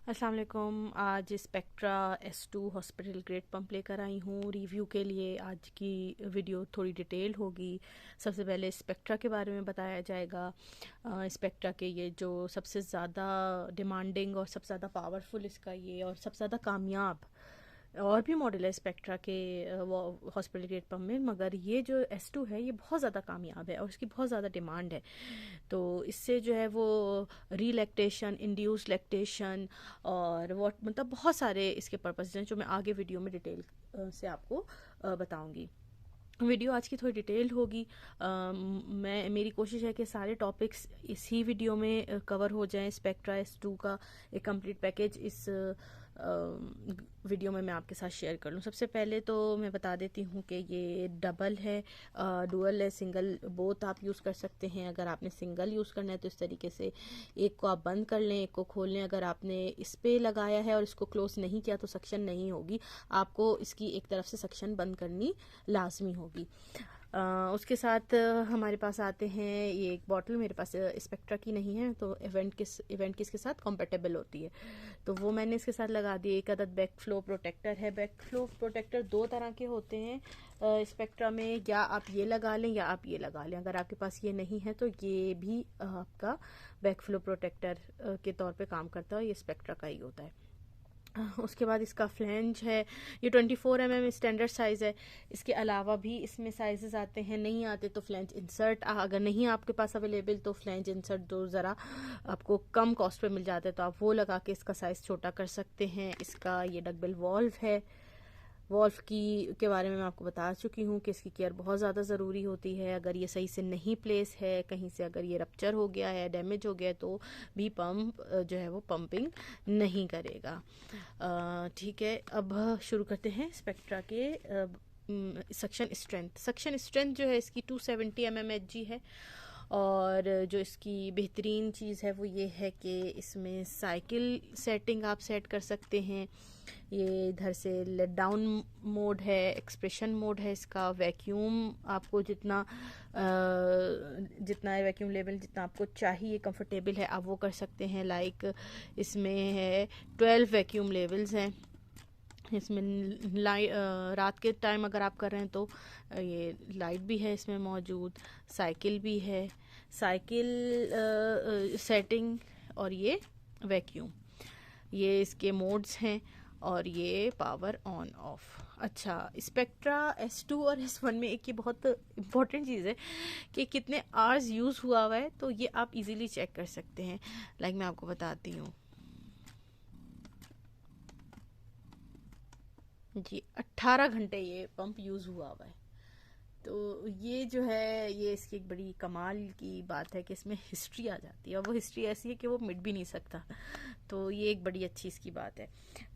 अस्सलाम वालेकुम। आज spectra S2 hospital grade pump लेकर आई हूँ रिव्यू के लिए। आज की वीडियो थोड़ी डिटेल होगी। सबसे पहले स्पेक्ट्रा के बारे में बताया जाएगा। स्पेक्ट्रा के ये जो सबसे ज़्यादा डिमांडिंग और सबसे ज़्यादा पावरफुल इसका ये और सबसे ज़्यादा कामयाब और भी मॉडल है स्पेक्ट्रा के वो हॉस्पिटल ग्रेड पंप में, मगर ये जो S2 है ये बहुत ज़्यादा कामयाब है और इसकी बहुत ज़्यादा डिमांड है। तो इससे जो है वो रीलैक्टेशन, इंड्यूस लैक्टेशन और वॉट मतलब बहुत सारे इसके पर्पस हैं जो मैं आगे वीडियो में डिटेल से आपको बताऊंगी। वीडियो आज की थोड़ी डिटेल होगी। मेरी कोशिश है कि सारे टॉपिक्स इसी वीडियो में कवर हो जाएं। स्पेक्ट्रा S2 का एक कंप्लीट पैकेज इस वीडियो में मैं आपके साथ शेयर कर लूँ। सबसे पहले तो मैं बता देती हूँ कि ये डबल है, डुअल है, सिंगल बोथ आप यूज़ कर सकते हैं। अगर आपने सिंगल यूज़ करना है तो इस तरीके से एक को आप बंद कर लें, एक को खोल लें। अगर आपने इस पे लगाया है और इसको क्लोज नहीं किया तो सक्शन नहीं होगी, आपको इसकी एक तरफ से सक्शन बंद करनी लाजमी होगी। उसके साथ हमारे पास आते हैं ये एक बॉटल, मेरे पास स्पेक्ट्रा की नहीं है तो इवेंट किस के साथ कंपेटेबल होती है तो वो मैंने इसके साथ लगा दी। एक अदद बैक फ्लो प्रोटेक्टर है। बैक फ्लो प्रोटेक्टर दो तरह के होते हैं स्पेक्ट्रा में, या आप ये लगा लें या आप ये लगा लें। अगर आपके पास ये नहीं है तो ये भी आपका बैक फ्लो प्रोटेक्टर के तौर पे काम करता है। ये स्पेक्ट्रा का ही होता है। उसके बाद इसका फ्लैंज है, ये 24 mm स्टैंडर्ड साइज़ है। इसके अलावा भी इसमें साइजेस आते हैं, नहीं आते तो फ्लैंज इंसर्ट, अगर नहीं आपके पास अवेलेबल तो फ्लैंज इंसर्ट दो ज़रा आपको कम कॉस्ट पे मिल जाता है तो आप वो लगा के इसका साइज़ छोटा कर सकते हैं। इसका ये डकबिल वॉल्व है। वॉल्व के बारे में मैं आपको बता चुकी हूँ कि इसकी केयर बहुत ज़्यादा ज़रूरी होती है। अगर ये सही से नहीं प्लेस है, कहीं से अगर ये रप्चर हो गया है, डैमेज हो गया है तो भी पंप जो है वो पंपिंग नहीं करेगा। ठीक है, अब शुरू करते हैं स्पेक्ट्रा के सक्शन स्ट्रेंथ। सक्शन स्ट्रेंथ जो है इसकी 270 mmHg है। और जो इसकी बेहतरीन चीज़ है वो ये है कि इसमें साइकिल सेटिंग आप सेट कर सकते हैं। ये इधर से लेट डाउन मोड है, एक्सप्रेशन मोड है इसका, वैक्यूम आपको जितना वैक्यूम लेवल जितना आपको चाहिए कंफर्टेबल है आप वो कर सकते हैं। लाइक इसमें है 12 वैक्यूम लेवल्स हैं। इसमें रात के टाइम अगर आप कर रहे हैं तो ये लाइट भी है इसमें मौजूद, साइकिल भी है, साइकिल सेटिंग और ये वैक्यूम, ये इसके मोड्स हैं और ये पावर ऑन ऑफ। अच्छा, स्पेक्ट्रा S2 और S1 में एक ये बहुत इम्पोर्टेंट चीज़ है कि कितने आवर्स यूज़ हुआ हुआ है तो ये आप इजीली चेक कर सकते हैं। लाइक मैं आपको बताती हूँ जी, 18 घंटे ये पंप यूज़ हुआ हुआ है। तो ये जो है ये इसकी एक बड़ी कमाल की बात है कि इसमें हिस्ट्री आ जाती है और वो हिस्ट्री ऐसी है कि वो मिट भी नहीं सकता। तो ये एक बड़ी अच्छी इसकी बात है।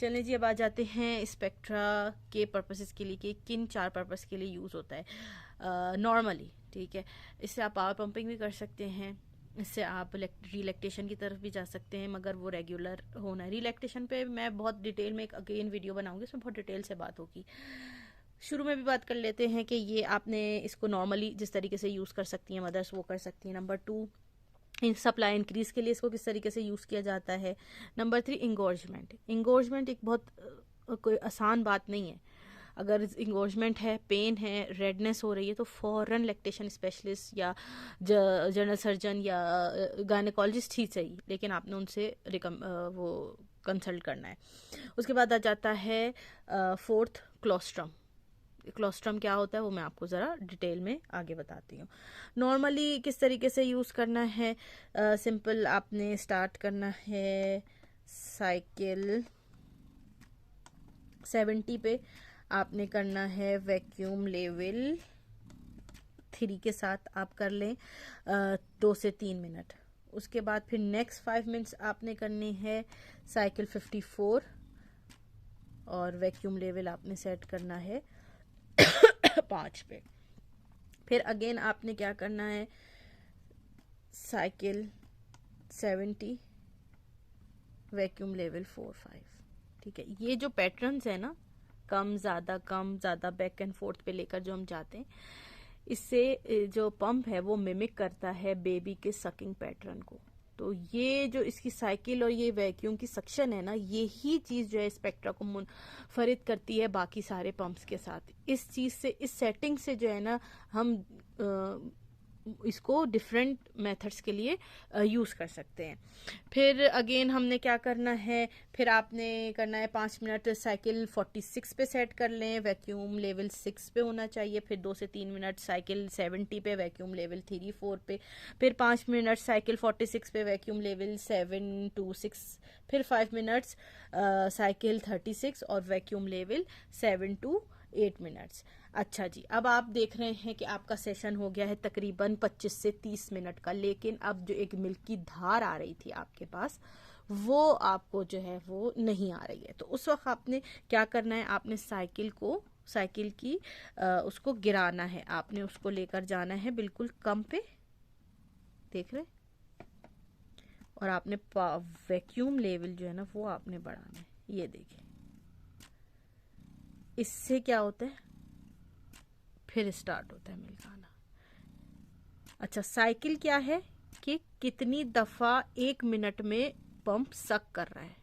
चलें जी, अब आ जाते हैं स्पेक्ट्रा के पर्पसेस के लिए कि किन 4 पर्पस के लिए यूज़ होता है नॉर्मली। ठीक है, इससे आप पावर पंपिंग भी कर सकते हैं, इससे आप रिलैक्टेशन की तरफ भी जा सकते हैं, मगर वो रेगुलर होना है। रिलैक्टेशन पे मैं बहुत डिटेल में एक अगेन वीडियो बनाऊंगी, उसमें बहुत डिटेल से बात होगी। शुरू में भी बात कर लेते हैं कि ये आपने इसको नॉर्मली जिस तरीके से यूज़ कर सकती हैं मदर्स वो कर सकती हैं। नंबर 2, इन सप्लाई इंक्रीज़ के लिए इसको किस तरीके से यूज़ किया जाता है। नंबर 3, इंगोर्जमेंट एक बहुत कोई आसान बात नहीं है। अगर इंगोर्जमेंट है, पेन है, रेडनेस हो रही है तो फ़ौरन लैक्टेशन स्पेशलिस्ट या जनरल सर्जन या गायनेकोलॉजिस्ट ही सही, लेकिन आपने उनसे वो कंसल्ट करना है। उसके बाद आ जाता है 4th, क्लोस्ट्रम। क्लोस्ट्रम क्या होता है वो मैं आपको ज़रा डिटेल में आगे बताती हूँ। नॉर्मली किस तरीके से यूज़ करना है, सिंपल आपने स्टार्ट करना है साइकिल 70 पे, आपने करना है वैक्यूम लेवल 3 के साथ आप कर लें 2 से 3 मिनट। उसके बाद फिर नेक्स्ट 5 मिनट्स आपने करनी है साइकिल 54 और वैक्यूम लेवल आपने सेट करना है 5 पे। फिर अगेन आपने क्या करना है साइकिल 70 वैक्यूम लेवल 4-5। ठीक है, ये जो पैटर्न्स है ना, कम ज़्यादा बैक एंड फोर्थ पे लेकर जो हम जाते हैं, इससे जो पंप है वो मिमिक करता है बेबी के सकिंग पैटर्न को। तो ये जो इसकी साइकिल और ये वैक्यूम की सक्शन है ना, यही चीज़ जो है स्पेक्ट्रा को मुनफरिद करती है बाकी सारे पंप्स के साथ। इस चीज़ से, इस सेटिंग से जो है ना, हम इसको डिफरेंट मेथड्स के लिए यूज़ कर सकते हैं। फिर अगेन हमने क्या करना है, फिर आपने करना है 5 मिनट साइकिल 46 पे सेट कर लें, वैक्यूम लेवल 6 पे होना चाहिए। फिर 2 से 3 मिनट साइकिल 70 पे, वैक्यूम लेवल 3-4 पे। फिर 5 मिनट साइकिल 46 पे, वैक्यूम लेवल 7-6। फिर 5 मिनट्स साइकिल 36 और वैक्यूम लेवल 7-8 मिनट्स। अच्छा जी, अब आप देख रहे हैं कि आपका सेशन हो गया है तकरीबन 25 से 30 मिनट का, लेकिन अब जो एक मिल्क की धार आ रही थी आपके पास, वो आपको जो है वो नहीं आ रही है। तो उस वक्त आपने क्या करना है, आपने साइकिल की उसको गिराना है, आपने उसको लेकर जाना है बिल्कुल कम पे, देख रहे, और आपने वैक्यूम लेवल जो है ना वो आपने बढ़ाना है। ये देखिए, इससे क्या होता है, फिर स्टार्ट होता है मिल्क आना। अच्छा, साइकिल क्या है कि कितनी दफा 1 मिनट में पंप सक कर रहा है,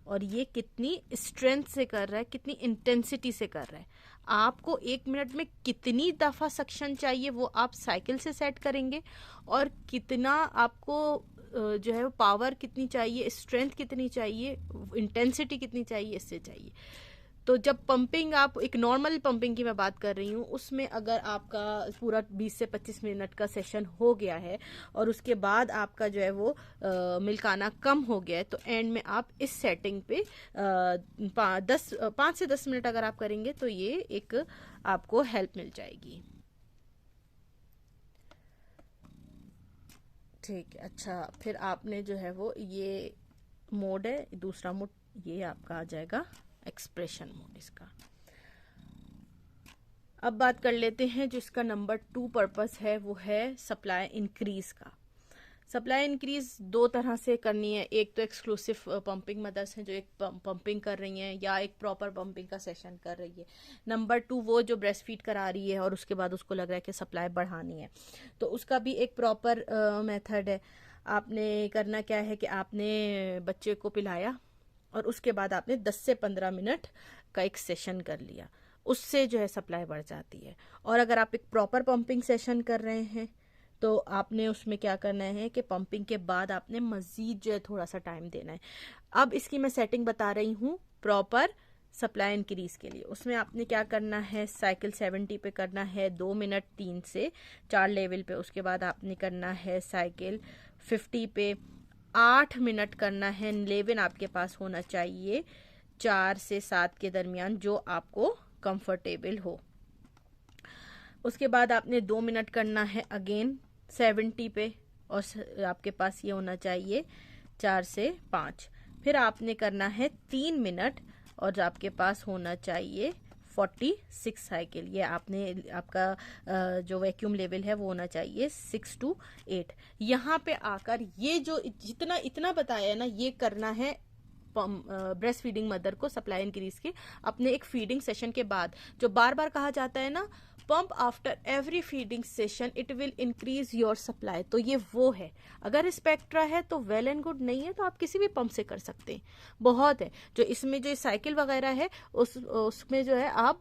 और ये कितनी स्ट्रेंथ से कर रहा है, कितनी इंटेंसिटी से कर रहा है। आपको 1 मिनट में कितनी दफा सक्शन चाहिए वो आप साइकिल से सेट करेंगे, और कितना आपको जो है पावर कितनी चाहिए, स्ट्रेंथ कितनी चाहिए, इंटेंसिटी कितनी चाहिए, इससे चाहिए। तो जब पंपिंग, आप एक नॉर्मल पंपिंग की मैं बात कर रही हूँ, उसमें अगर आपका पूरा 20 से 25 मिनट का सेशन हो गया है और उसके बाद आपका जो है वो मिल्क आना कम हो गया है, तो एंड में आप इस सेटिंग पे 5 से 10 मिनट अगर आप करेंगे तो ये एक आपको हेल्प मिल जाएगी। ठीक है। अच्छा, फिर आपने जो है वो ये मोड है, दूसरा मोड, ये आपका आ जाएगा एक्सप्रेशन मोड इसका। अब बात कर लेते हैं जो इसका नंबर 2 पर्पस है, वो है सप्लाई इंक्रीज का। सप्लाई इंक्रीज 2 तरह से करनी है, एक तो एक्सक्लूसिव पंपिंग मदर्स हैं जो एक पंपिंग कर रही हैं या एक प्रॉपर पंपिंग का सेशन कर रही है। नंबर 2 वो जो ब्रेस्ट फीड करा रही है और उसके बाद उसको लग रहा है कि सप्लाई बढ़ानी है, तो उसका भी एक प्रॉपर मेथड है। आपने करना क्या है कि आपने बच्चे को पिलाया और उसके बाद आपने 10 से 15 मिनट का एक सेशन कर लिया, उससे जो है सप्लाई बढ़ जाती है। और अगर आप एक प्रॉपर पंपिंग सेशन कर रहे हैं तो आपने उसमें क्या करना है कि पंपिंग के बाद आपने मजीद जो है थोड़ा सा टाइम देना है। अब इसकी मैं सेटिंग बता रही हूँ प्रॉपर सप्लाई इंक्रीज के लिए। उसमें आपने क्या करना है, साइकिल 70 पे करना है 2 मिनट 3 से 4 लेवल पे। उसके बाद आपने करना है साइकिल 50 पे 8 मिनट करना है। लेवल आपके पास होना चाहिए 4 से 7 के दरमियान, जो आपको कंफर्टेबल हो। उसके बाद आपने 2 मिनट करना है अगेन 70 पे, और आपके पास ये होना चाहिए 4 से 5। फिर आपने करना है 3 मिनट और आपके पास होना चाहिए 46 साइकिल। ये आपने, आपका जो वैक्यूम लेवल है वो होना चाहिए 6 to 8। यहाँ पे आकर ये जो जितना इतना बताया है ना, ये करना है ब्रेस्ट फीडिंग मदर को सप्लाई इंक्रीज के अपने एक फीडिंग सेशन के बाद। जो बार बार कहा जाता है ना, pump after every feeding session it will increase your supply, तो ये वो है। अगर स्पेक्ट्रा है तो वेल एंड गुड, नहीं है तो आप किसी भी पंप से कर सकते हैं, बहुत है। जो इसमें जो साइकिल वगैरह है उसमें जो है आप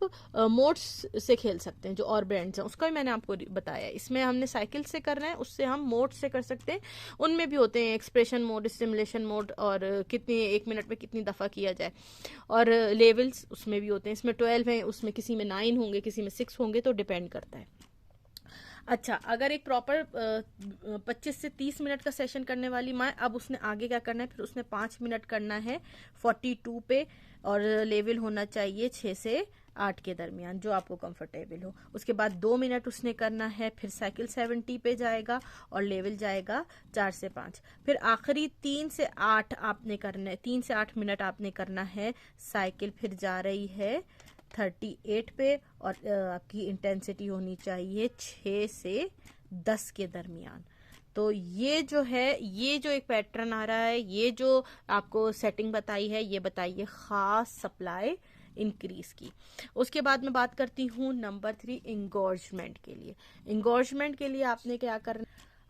मोड्स से खेल सकते हैं, जो और ब्रांड्स हैं उसका भी मैंने आपको बताया। इसमें हमने साइकिल से करना है, उससे हम मोड से कर सकते हैं। उनमें भी होते हैं एक्सप्रेशन मोड, स्टिमुलेशन मोड, और कितनी 1 मिनट में कितनी दफ़ा किया जाए, और लेवल्स उसमें भी होते हैं। इसमें 12 हैं, उसमें किसी में 9 होंगे, किसी में 6 होंगे, तो डिपेंड करता है। अच्छा, अगर एक प्रॉपर 25 से 30 मिनट का सेशन करने वाली माँ, अब उसने आगे क्या करना है, फिर उसने 5 मिनट करना है 42 पे, और लेवल होना चाहिए 6 से 8 के दरमियान, जो आपको कंफर्टेबल हो। उसके बाद 2 मिनट उसने करना है, फिर साइकिल 70 पे जाएगा और लेवल जाएगा 4 से 5। फिर आखिरी 3 से 8 आपने करना है, 3 से 8 मिनट आपने करना है साइकिल, फिर जा रही है 38 पे, और आपकी इंटेंसिटी होनी चाहिए 6 से 10 के दरमियान। तो ये जो है, ये जो एक पैटर्न आ रहा है, ये जो आपको सेटिंग बताई है, ये बताइए खास सप्लाई इंक्रीज की। उसके बाद मैं बात करती हूँ नंबर 3 इंगॉर्जमेंट के लिए। इंगॉर्जमेंट के लिए आपने क्या करना,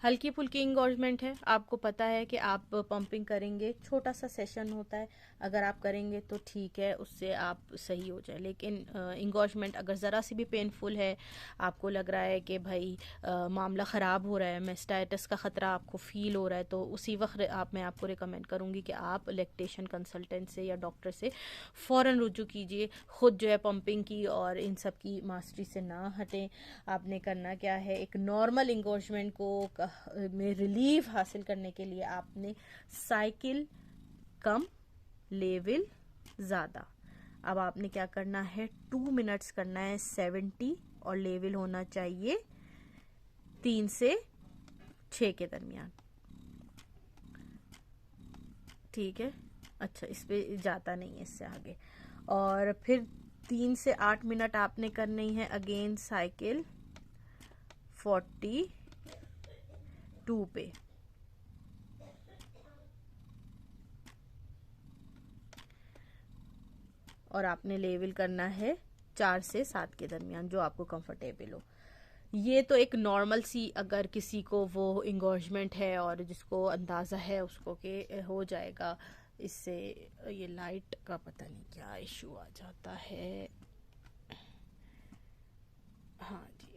हल्की फुल्की इंगॉर्जमेंट है, आपको पता है कि आप पंपिंग करेंगे, छोटा सा सेशन होता है, अगर आप करेंगे तो ठीक है, उससे आप सही हो जाए। लेकिन इंगॉर्जमेंट अगर ज़रा सी भी पेनफुल है, आपको लग रहा है कि भाई मामला ख़राब हो रहा है, मेस्टाइटिस का ख़तरा आपको फ़ील हो रहा है, तो उसी वक्त मैं आपको रिकमेंड करूँगी कि आप लैक्टेशन कंसल्टेंट से या डॉक्टर से फ़ौरन रुजू कीजिए। ख़ुद जो है पंपिंग की और इन सब की मास्टरी से ना हटें। आपने करना क्या है, एक नॉर्मल इंगॉर्जमेंट को में रिलीफ हासिल करने के लिए आपने साइकिल कम, लेवल ज़्यादा। अब आपने क्या करना है, 2 मिनट्स करना है 70 और लेवल होना चाहिए 3 से 6 के दरमियान। ठीक है, अच्छा इस पे जाता नहीं है इससे आगे। और फिर 3 से 8 मिनट आपने करनी है अगेन साइकिल 42 पे। और आपने लेवल करना है 4 से 7 के दरमियान, जो आपको कंफर्टेबल हो। ये तो एक नॉर्मल सी, अगर किसी को वो इंगॉर्जमेंट है और जिसको अंदाज़ा है उसको कि हो जाएगा इससे। ये लाइट का पता नहीं क्या इशू आ जाता है, हाँ जी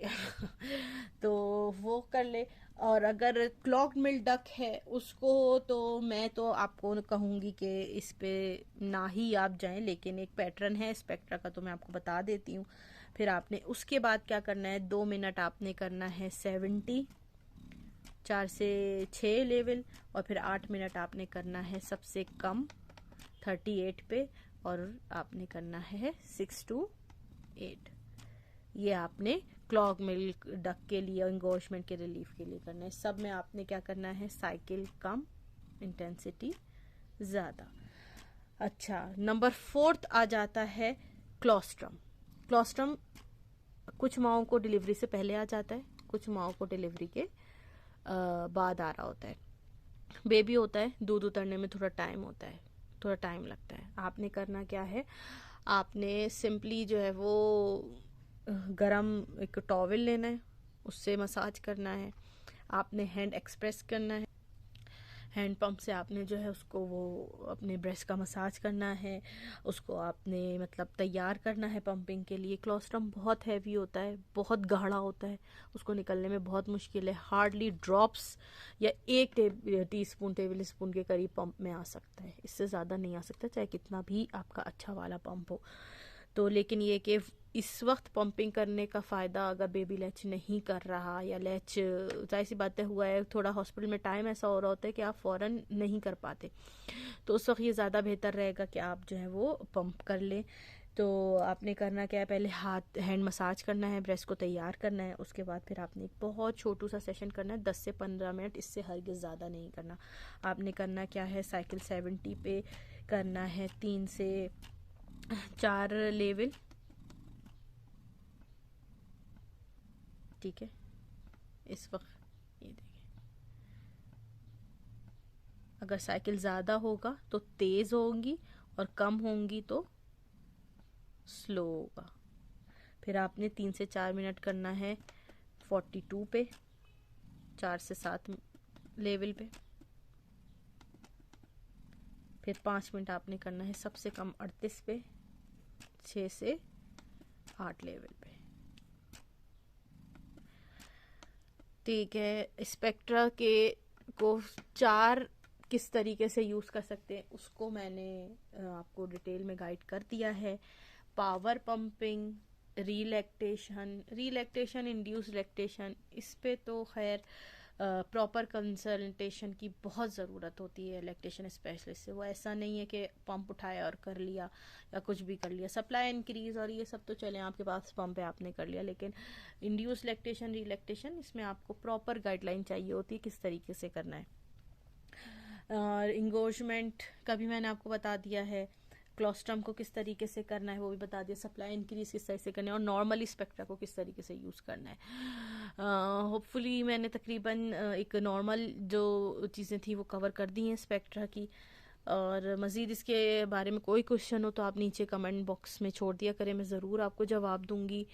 तो वो कर ले। और अगर क्लॉग्ड मिल्क डक्ट है उसको तो मैं तो आपको कहूँगी कि इस पे ना ही आप जाएं, लेकिन एक पैटर्न है स्पेक्ट्रा का तो मैं आपको बता देती हूँ। फिर आपने उसके बाद क्या करना है, 2 मिनट आपने करना है 70, 4 से 6 लेवल, और फिर 8 मिनट आपने करना है सबसे कम 38 पे, और आपने करना है 6 to 8। ये आपने क्लॉग मिल्क डक के लिए, इंगॉर्जमेंट के रिलीफ के लिए करना है। सब में आपने क्या करना है, साइकिल कम, इंटेंसिटी ज़्यादा। अच्छा, नंबर 4 आ जाता है क्लोस्ट्रम। क्लोस्ट्रम कुछ माओं को डिलीवरी से पहले आ जाता है, कुछ माओं को डिलीवरी के बाद आ रहा होता है। बेबी होता है, दूध उतरने में थोड़ा टाइम होता है, थोड़ा टाइम लगता है। आपने करना क्या है, आपने सिंपली जो है वो गरम एक टॉवल लेना है, उससे मसाज करना है। आपने हैंड एक्सप्रेस करना है, हैंड पंप से आपने जो है उसको वो अपने ब्रेस्ट का मसाज करना है, उसको आपने मतलब तैयार करना है पंपिंग के लिए। क्लोस्ट्रम बहुत हैवी होता है, बहुत गाढ़ा होता है, उसको निकलने में बहुत मुश्किल है। हार्डली ड्रॉप्स या 1 टीस्पून टेबल स्पून के करीब पंप में आ सकता है, इससे ज़्यादा नहीं आ सकता, चाहे कितना भी आपका अच्छा वाला पंप हो। तो लेकिन ये कि इस वक्त पंपिंग करने का फ़ायदा, अगर बेबी लैच नहीं कर रहा या लैच जाहिर सी बातें हुआ है, थोड़ा हॉस्पिटल में टाइम ऐसा हो रहा होता है कि आप फ़ौरन नहीं कर पाते, तो उस वक्त ये ज़्यादा बेहतर रहेगा कि आप जो है वो पंप कर लें। तो आपने करना क्या है, पहले हैंड मसाज करना है, ब्रेस्ट को तैयार करना है, उसके बाद फिर आपने एक बहुत छोटू सा सेशन करना है 10 से 15 मिनट, इससे हरगिज़ ज़्यादा नहीं करना। आपने करना क्या है, साइकिल 70 पे करना है 3 से 4 लेवल। ठीक है, इस वक्त ये देखिए, अगर साइकिल ज़्यादा होगा तो तेज़ होंगी और कम होंगी तो स्लो होगा। फिर आपने 3 से 4 मिनट करना है 42 पे, 4 से 7 लेवल पे। फिर 5 मिनट आपने करना है सबसे कम 38 पे, 6 से 8 लेवल पे। ठीक है, स्पेक्ट्रा के को 4 किस तरीके से यूज़ कर सकते हैं उसको मैंने आपको डिटेल में गाइड कर दिया है। पावर पंपिंग, रीलैक्टेशन, इंड्यूस लैक्टेशन, इस पे तो खैर प्रॉपर कंसल्टेशन की बहुत ज़रूरत होती है लैक्टेशन स्पेशलिस्ट से। वो ऐसा नहीं है कि पंप उठाया और कर लिया या कुछ भी कर लिया। सप्लाई इंक्रीज और ये सब तो चले, आपके पास पंप है आपने कर लिया, लेकिन इंड्यूस लैक्टेशन, रीलैक्टेशन, इसमें आपको प्रॉपर गाइडलाइन चाहिए होती है किस तरीके से करना है। और इंगोर्जमेंट का भी मैंने आपको बता दिया है, क्लोस्ट्रम को किस तरीके से करना है वो भी बता दिया, सप्लाई इंक्रीज किस तरह से करना है, और नॉर्मली स्पेक्ट्रा को किस तरीके से यूज़ करना है। होपफुली मैंने तकरीबन एक नॉर्मल जो चीज़ें थी वो कवर कर दी हैं स्पेक्ट्रा की। और मज़ीद इसके बारे में कोई क्वेश्चन हो तो आप नीचे कमेंट बॉक्स में छोड़ दिया करें, मैं ज़रूर आपको जवाब दूंगी।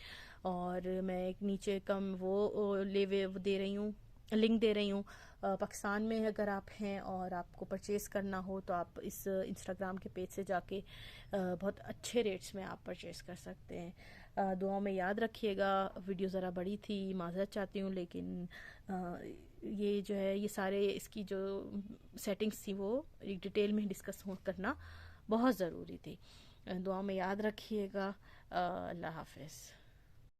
और मैं एक नीचे कम वो दे रही हूँ लिंक दे रही हूँ। पाकिस्तान में अगर आप हैं और आपको परचेज़ करना हो तो आप इस इंस्टाग्राम के पेज से जाके बहुत अच्छे रेट्स में आप परचेज़ कर सकते हैं। दुआ में याद रखिएगा। वीडियो ज़रा बड़ी थी, माज़रत चाहती हूँ, लेकिन ये जो है ये सारे इसकी जो सेटिंग्स थी वो एक डिटेल में डिस्कस करना बहुत ज़रूरी थी। दुआ में याद रखिएगा। अल्लाह हाफ़िज़।